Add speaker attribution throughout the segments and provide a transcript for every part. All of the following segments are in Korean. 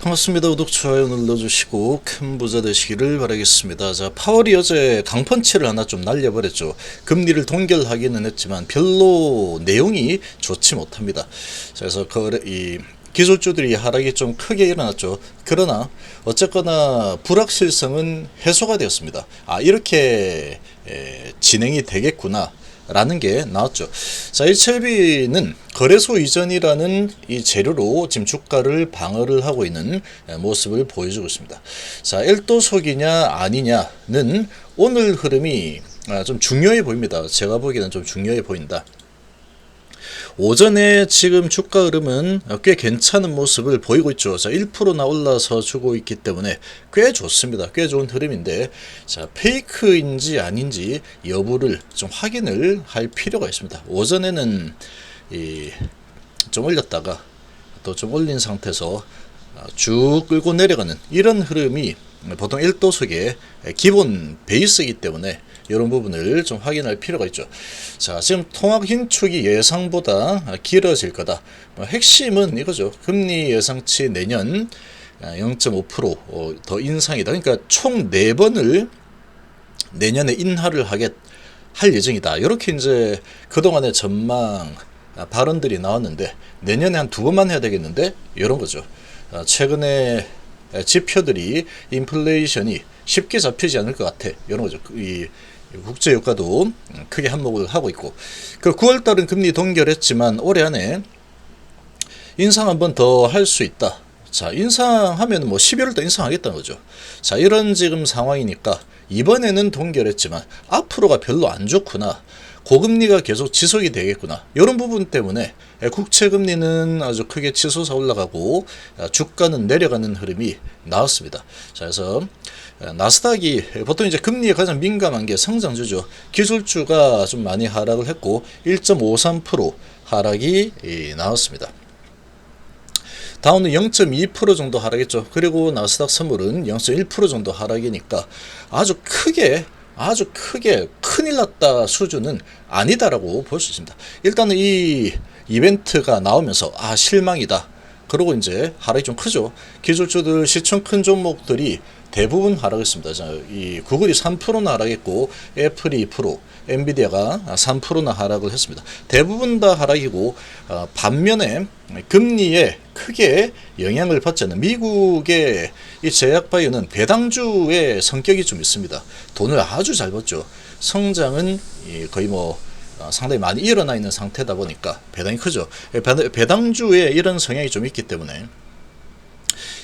Speaker 1: 반갑습니다. 구독, 좋아요 눌러주시고 큰 부자 되시기를 바라겠습니다. 자, 파월이 어제 강펀치를 하나 좀 날려버렸죠. 금리를 동결하기는 했지만 별로 내용이 좋지 못합니다. 자, 그래서 이 기술주들이 하락이 좀 크게 일어났죠. 그러나 어쨌거나 불확실성은 해소가 되었습니다. 이렇게 진행이 되겠구나 라는 게 나왔죠. 자, HLB는 거래소 이전이라는 이 재료로 지금 주가를 방어를 하고 있는 모습을 보여주고 있습니다. 자, 일도속이냐 아니냐는 오늘 흐름이 좀 중요해 보입니다. 제가 보기에는 좀 중요해 보인다. 오전에 지금 주가 흐름은 꽤 괜찮은 모습을 보이고 있죠. 자, 1%나 올라서 주고 있기 때문에 꽤 좋습니다. 꽤 좋은 흐름인데, 자, 페이크인지 아닌지 여부를 좀 확인을 할 필요가 있습니다. 오전에는 좀 올렸다가 또 좀 올린 상태에서 쭉 끌고 내려가는 이런 흐름이 보통 1도속의 기본 베이스이기 때문에 이런 부분을 좀 확인할 필요가 있죠. 자, 지금 통화 긴축이 예상보다 길어질 거다. 핵심은 이거죠. 금리 예상치 내년 0.5% 더 인상이다. 그러니까 총 4번을 내년에 인하를 할 예정이다. 이렇게 이제 그동안의 전망 발언들이 나왔는데 내년에 한 2번만 해야 되겠는데 이런 거죠. 최근에 지표들이 인플레이션이 쉽게 잡히지 않을 것 같아. 이런 거죠. 이 국제유가도 크게 한몫을 하고 있고, 그 9월달은 금리 동결했지만 올해 안에 인상 한 번 더 할 수 있다. 자, 인상하면 뭐 12월달 인상하겠다는 거죠. 자, 이런 지금 상황이니까 이번에는 동결했지만 앞으로가 별로 안 좋구나. 고금리가 계속 지속이 되겠구나. 이런 부분 때문에 국채금리는 아주 크게 치솟아 올라가고 주가는 내려가는 흐름이 나왔습니다. 자, 그래서 나스닥이 보통 이제 금리에 가장 민감한 게 성장주죠. 기술주가 좀 많이 하락을 했고 1.53% 하락이 나왔습니다. 다운은 0.2% 정도 하락했죠. 그리고 나스닥 선물은 0.1% 정도 하락이니까 아주 크게 큰일 났다 수준은 아니다라고 볼 수 있습니다. 일단은 이 이벤트가 나오면서 실망이다. 그리고 이제 하락이 좀 크죠. 기술주들 시총 큰 종목들이 대부분 하락했습니다. 이 구글이 3%나 하락했고 애플이 2%, 엔비디아가 3%나 하락을 했습니다. 대부분 다 하락이고 반면에 금리에 크게 영향을 받지 않는 미국의 이 제약바이오는 배당주의 성격이 좀 있습니다. 돈을 아주 잘 벌죠. 성장은 거의 상당히 많이 일어나 있는 상태다 보니까 배당이 크죠. 배당주에 이런 성향이 좀 있기 때문에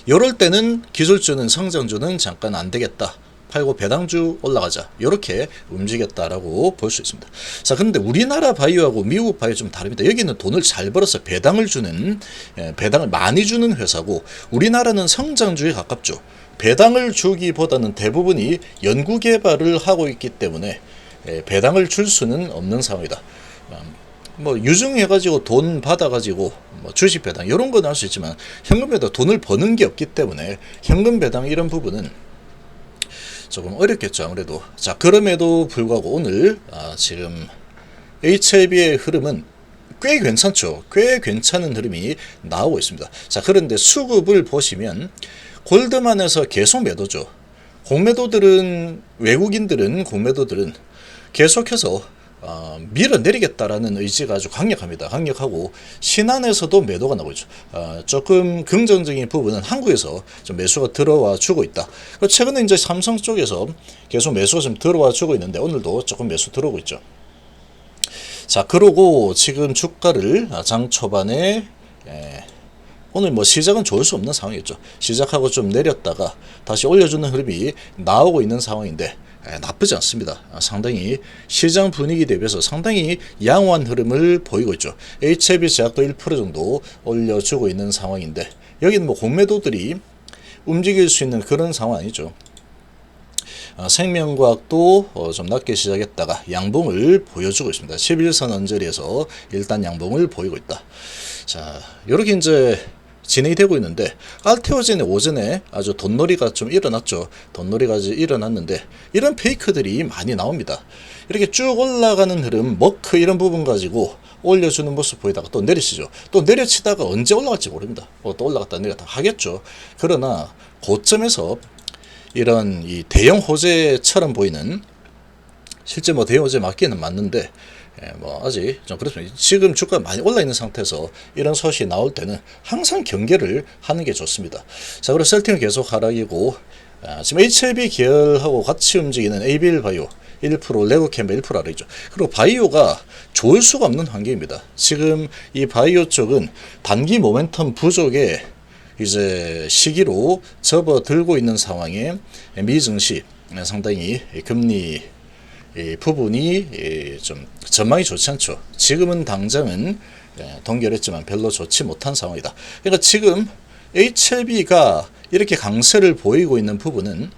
Speaker 1: 이럴 때는 기술주는 성장주는 잠깐 안 되겠다. 팔고 배당주 올라가자. 이렇게 움직였다라고 볼 수 있습니다. 자, 근데 우리나라 바이오하고 미국 바이오 좀 다릅니다. 여기는 돈을 잘 벌어서 배당을 많이 주는 회사고 우리나라는 성장주에 가깝죠. 배당을 주기보다는 대부분이 연구개발을 하고 있기 때문에 배당을 줄 수는 없는 상황이다. 유증해가지고 돈 받아가지고 주식 배당 이런 건 할 수 있지만 현금 배당 돈을 버는 게 없기 때문에 현금 배당 이런 부분은 조금 어렵겠죠 아무래도. 자, 그럼에도 불구하고 오늘 지금 HLB의 흐름은 꽤 괜찮죠. 꽤 괜찮은 흐름이 나오고 있습니다. 자, 그런데 수급을 보시면 골드만에서 계속 매도죠. 외국인들은 공매도들은 계속해서 밀어내리겠다라는 의지가 아주 강력하고 신한에서도 매도가 나오고 있죠. 조금 긍정적인 부분은 한국에서 좀 매수가 들어와 주고 있다. 최근에 이제 삼성 쪽에서 계속 매수가 좀 들어와 주고 있는데 오늘도 조금 매수 들어오고 있죠. 자, 그러고 지금 주가를 장 초반에 오늘 시작은 좋을 수 없는 상황이었죠. 시작하고 좀 내렸다가 다시 올려주는 흐름이 나오고 있는 상황인데 나쁘지 않습니다. 상당히 시장 분위기 대비해서 상당히 양호한 흐름을 보이고 있죠. HLB 제약도 1% 정도 올려주고 있는 상황인데 여기는 공매도들이 움직일 수 있는 그런 상황 아니죠. 생명과학도 좀 낮게 시작했다가 양봉을 보여주고 있습니다. 11선 언저리에서 일단 양봉을 보이고 있다. 자, 이렇게 이제 진행이 되고 있는데, 알테오젠의 오전에 아주 돈놀이가 좀 일어났죠. 돈놀이가 일어났는데 이런 페이크들이 많이 나옵니다. 이렇게 쭉 올라가는 흐름, 머크 이런 부분 가지고 올려주는 모습 보이다가 또 내리치죠. 또 내려치다가 언제 올라갈지 모릅니다. 또 올라갔다 내렸다 하겠죠. 그러나 고점에서 이런 이 대형 호재처럼 보이는, 실제 뭐 대형 호재 맞기는 맞는데 뭐 아직 좀 그렇습니다. 지금 주가 많이 올라 있는 상태에서 이런 소식이 나올 때는 항상 경계를 하는 게 좋습니다. 자, 그리고 셀팅은 계속 하락이고, 지금 HLB 계열하고 같이 움직이는 ABL 바이오 1%, 레고캠 1% 아래죠. 그리고 바이오가 좋을 수가 없는 환경입니다. 지금 이 바이오 쪽은 단기 모멘텀 부족의 이제 시기로 접어들고 있는 상황에 미 증시 상당히 금리 부분이 좀 전망이 좋지 않죠. 지금은 당장은 동결했지만 별로 좋지 못한 상황이다. 그러니까 지금 HLB가 이렇게 강세를 보이고 있는 부분은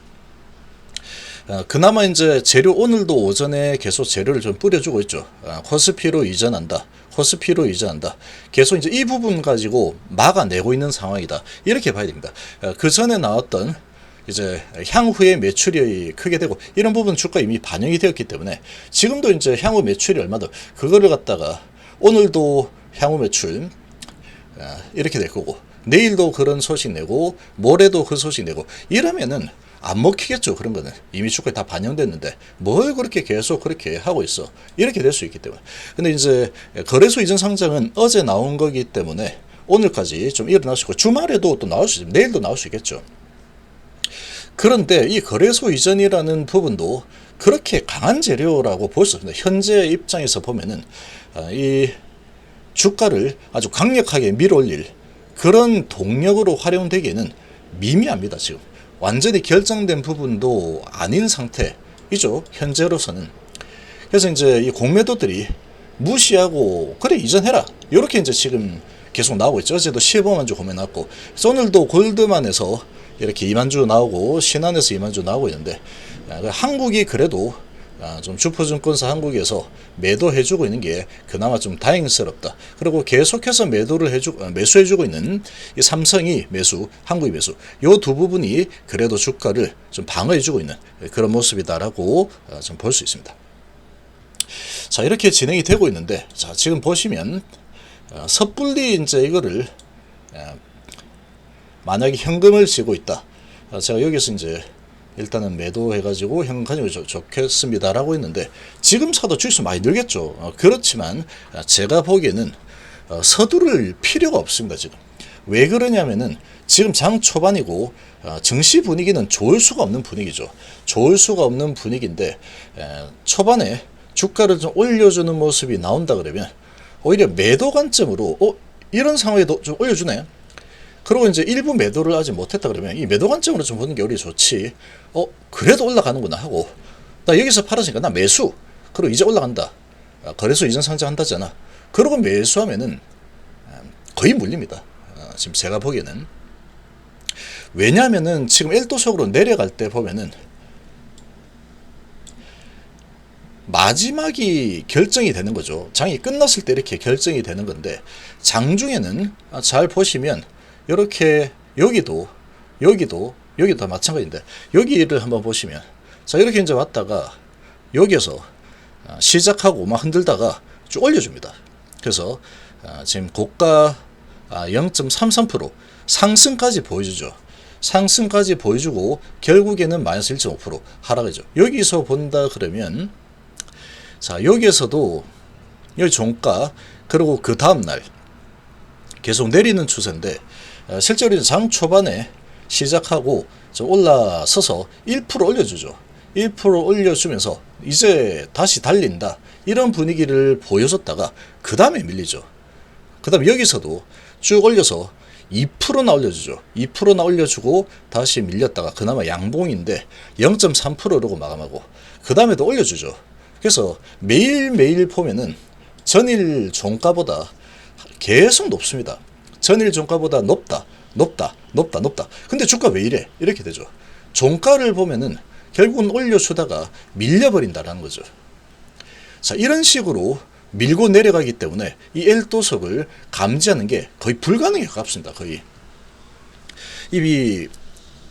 Speaker 1: 그나마 이제 재료, 오늘도 오전에 계속 재료를 좀 뿌려주고 있죠. 코스피로 이전한다. 코스피로 이전한다. 계속 이제 이 부분 가지고 막아내고 있는 상황이다. 이렇게 봐야 됩니다. 그 전에 나왔던 이제 향후에 매출이 크게 되고 이런 부분 주가 이미 반영이 되었기 때문에 지금도 이제 향후 매출이 얼마도 그거를 갖다가 오늘도 향후 매출 이렇게 될 거고 내일도 그런 소식 내고 모레도 그 소식 내고 이러면은 안 먹히겠죠. 그런 거는 이미 주가에 다 반영됐는데 뭘 그렇게 계속 그렇게 하고 있어. 이렇게 될 수 있기 때문에. 근데 이제 거래소 이전 상장은 어제 나온 거기 때문에 오늘까지 좀 일어날 수 있고 주말에도 또 나올 수 있고 내일도 나올 수 있겠죠. 그런데 이 거래소 이전이라는 부분도 그렇게 강한 재료라고 볼 수 없습니다. 현재 입장에서 보면은 이 주가를 아주 강력하게 밀어올릴 그런 동력으로 활용되기에는 미미합니다. 지금 완전히 결정된 부분도 아닌 상태이죠. 현재로서는. 그래서 이제 이 공매도들이 무시하고 그래 이전해라 이렇게 이제 지금 계속 나오고 있죠. 어제도 15만 주 공매 나왔고 오늘도 골드만에서 이렇게 2만 주 나오고 신한에서 2만 주 나오고 있는데 한국이 그래도 좀 주포증권사 한국에서 매도해주고 있는 게 그나마 좀 다행스럽다. 그리고 계속해서 매수해주고 있는 이 삼성이 매수, 한국이 매수, 요 두 부분이 그래도 주가를 좀 방어해주고 있는 그런 모습이다라고 좀 볼 수 있습니다. 자, 이렇게 진행이 되고 있는데, 자, 지금 보시면 섣불리 이제 이거를 만약에 현금을 쥐고 있다. 제가 여기서 이제 일단은 매도해가지고 현금 가지고 좋겠습니다라고 했는데 지금 사도 주식수 많이 늘겠죠. 그렇지만 제가 보기에는 서두를 필요가 없습니다. 지금 왜 그러냐면은 지금 장 초반이고 증시 분위기는 좋을 수가 없는 분위기죠. 좋을 수가 없는 분위기인데 초반에 주가를 좀 올려주는 모습이 나온다 그러면 오히려 매도 관점으로 이런 상황에도 좀 올려주네. 그리고 이제 일부 매도를 아직 못했다 그러면 이 매도 관점으로 좀 보는 게 오히려 좋지. 그래도 올라가는구나 하고 나 여기서 팔았으니까 나 매수. 그리고 이제 올라간다. 거래소 이전 상장한다잖아. 그러고 매수하면은 거의 물립니다. 지금 제가 보기에는. 왜냐하면은 지금 1도속으로 내려갈 때 보면은 마지막이 결정이 되는 거죠. 장이 끝났을 때 이렇게 결정이 되는 건데 장중에는 잘 보시면 이렇게 여기도 다 마찬가지인데 여기를 한번 보시면 자 이렇게 이제 왔다가 여기에서 시작하고 막 흔들다가 쭉 올려줍니다. 그래서 지금 고가 0.33% 상승까지 보여주죠. 상승까지 보여주고 결국에는 마이너스 1.5% 하락이죠. 여기서 본다 그러면 자 여기에서도 여기 종가 그리고 그 다음날 계속 내리는 추세인데 실제로 장 초반에 시작하고 좀 올라서서 1% 올려주죠. 1% 올려주면서 이제 다시 달린다 이런 분위기를 보여줬다가 그 다음에 밀리죠. 그 다음에 여기서도 쭉 올려서 2%나 올려주죠. 2%나 올려주고 다시 밀렸다가 그나마 양봉인데 0.3%라고 마감하고 그 다음에도 올려주죠. 그래서 매일매일 보면은 전일 종가보다 계속 높습니다. 전일 종가보다 높다. 근데 주가 왜 이래? 이렇게 되죠. 종가를 보면은 결국은 올려주다가 밀려버린다라는 거죠. 자, 이런 식으로 밀고 내려가기 때문에 이 L도석을 감지하는 게 거의 불가능에 가깝습니다. 거의. 이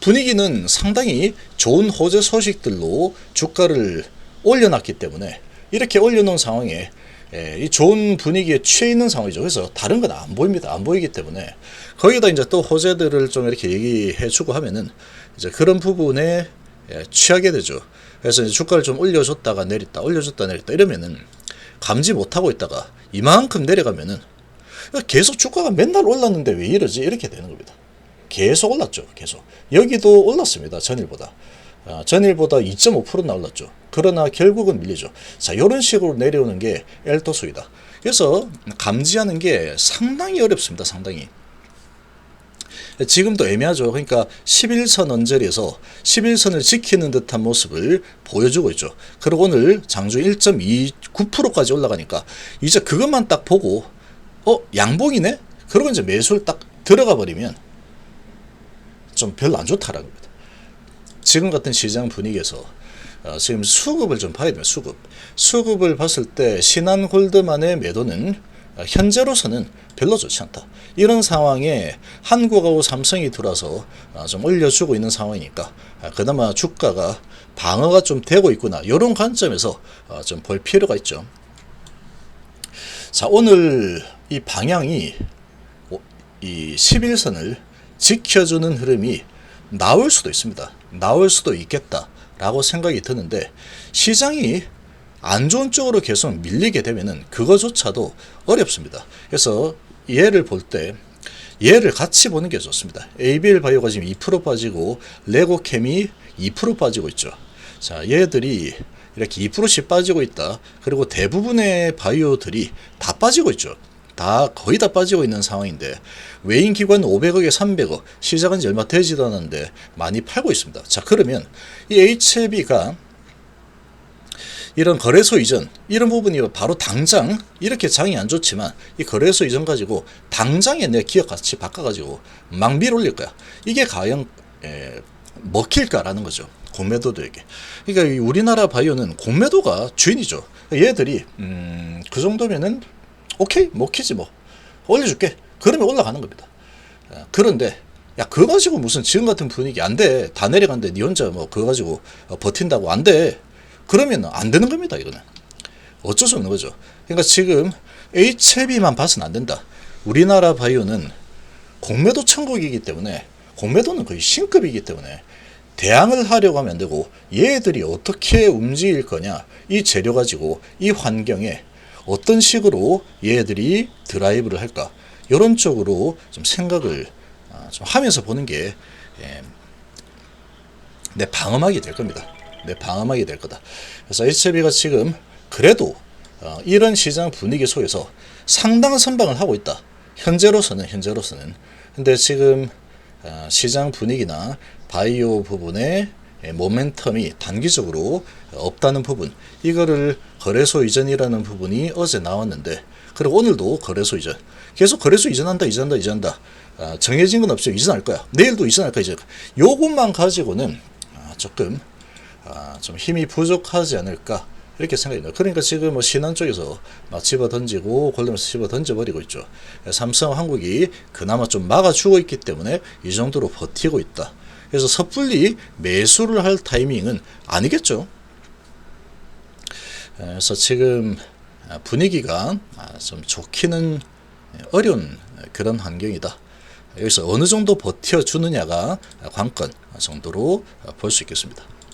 Speaker 1: 분위기는 상당히 좋은 호재 소식들로 주가를 올려놨기 때문에 이렇게 올려놓은 상황에 이 좋은 분위기에 취해 있는 상황이죠. 그래서 다른 건 안 보입니다. 안 보이기 때문에 거기다 이제 또 호재들을 좀 이렇게 얘기해주고 하면은 이제 그런 부분에 취하게 되죠. 그래서 이제 주가를 좀 올려줬다가 내렸다, 올려줬다 내렸다 이러면은 감지 못하고 있다가 이만큼 내려가면은 계속 주가가 맨날 올랐는데 왜 이러지? 이렇게 되는 겁니다. 계속 올랐죠. 계속. 여기도 올랐습니다. 전일보다. 전일보다 2.5%나 올랐죠. 그러나 결국은 밀리죠. 자, 이런 식으로 내려오는 게 엘토수이다. 그래서 감지하는 게 상당히 어렵습니다. 상당히. 지금도 애매하죠. 그러니까 11선 언저리에서 11선을 지키는 듯한 모습을 보여주고 있죠. 그리고 오늘 장중 1.29%까지 올라가니까 이제 그것만 딱 보고 양봉이네? 그러고 이제 매수를 딱 들어가 버리면 좀 별로 안 좋다라는 겁니다. 지금 같은 시장 분위기에서 지금 수급을 좀 봐야 됩니다. 수급을 봤을 때 신한골드만의 매도는 현재로서는 별로 좋지 않다. 이런 상황에 한국하고 삼성이 들어와서 좀 올려주고 있는 상황이니까 그나마 주가가 방어가 좀 되고 있구나. 이런 관점에서 좀 볼 필요가 있죠. 자, 오늘 이 방향이 이 11선을 지켜주는 흐름이 나올 수도 있습니다. 나올 수도 있겠다라고 생각이 드는데 시장이 안 좋은 쪽으로 계속 밀리게 되면은 그거조차도 어렵습니다. 그래서 얘를 볼 때 얘를 같이 보는 게 좋습니다. ABL 바이오가 지금 2% 빠지고 레고캠이 2% 빠지고 있죠. 자, 얘들이 이렇게 2%씩 빠지고 있다. 그리고 대부분의 바이오들이 다 빠지고 있죠. 거의 다 빠지고 있는 상황인데 외인 기관 500억에 300억 시작한 지 얼마 되지도 않았는데 많이 팔고 있습니다. 자, 그러면 이 HLB가 이런 거래소 이전 이런 부분이 바로 당장 이렇게 장이 안 좋지만 이 거래소 이전 가지고 당장에 내 기업 가치 바꿔가지고 막 밀어올릴 거야. 이게 과연 먹힐까라는 거죠. 공매도들에게. 그러니까 우리나라 바이오는 공매도가 주인이죠. 얘들이 그 정도면은 오케이 먹히지 뭐 올려줄게. 그러면 올라가는 겁니다. 그런데 야 그거 가지고 무슨 지금 같은 분위기 안 돼. 다 내려간데 니 혼자 뭐 그거 가지고 버틴다고 안 돼. 그러면 안 되는 겁니다. 이거는 어쩔 수 없는 거죠. 그러니까 지금 HLB만 봐서는 안 된다. 우리나라 바이오는 공매도 천국이기 때문에 공매도는 거의 신급이기 때문에 대항을 하려고 하면 안 되고 얘들이 어떻게 움직일 거냐 이 재료 가지고 이 환경에 어떤 식으로 얘들이 드라이브를 할까 이런 쪽으로 좀 생각을 좀 하면서 보는 게 내 방어막이 될 겁니다. 내 방어막이 될 거다. 그래서 HLB가 지금 그래도 이런 시장 분위기 속에서 상당한 선방을 하고 있다. 현재로서는. 근데 지금 시장 분위기나 바이오 부분의 모멘텀이 단기적으로 없다는 부분, 이거를 거래소 이전이라는 부분이 어제 나왔는데, 그리고 오늘도 거래소 이전, 계속 거래소 이전한다. 정해진 건 없죠. 이전할 거야. 내일도 이전할 거야. 요것만 가지고는 조금 좀 힘이 부족하지 않을까 이렇게 생각이 듭니다. 그러니까 지금 뭐 신한 쪽에서 막 집어 던지고 골드면서 집어 던져버리고 있죠. 삼성 한국이 그나마 좀 막아주고 있기 때문에 이 정도로 버티고 있다. 그래서 섣불리 매수를 할 타이밍은 아니겠죠. 그래서 지금 분위기가 좀 좋기는 어려운 그런 환경이다. 여기서 어느 정도 버텨주느냐가 관건 정도로 볼 수 있겠습니다.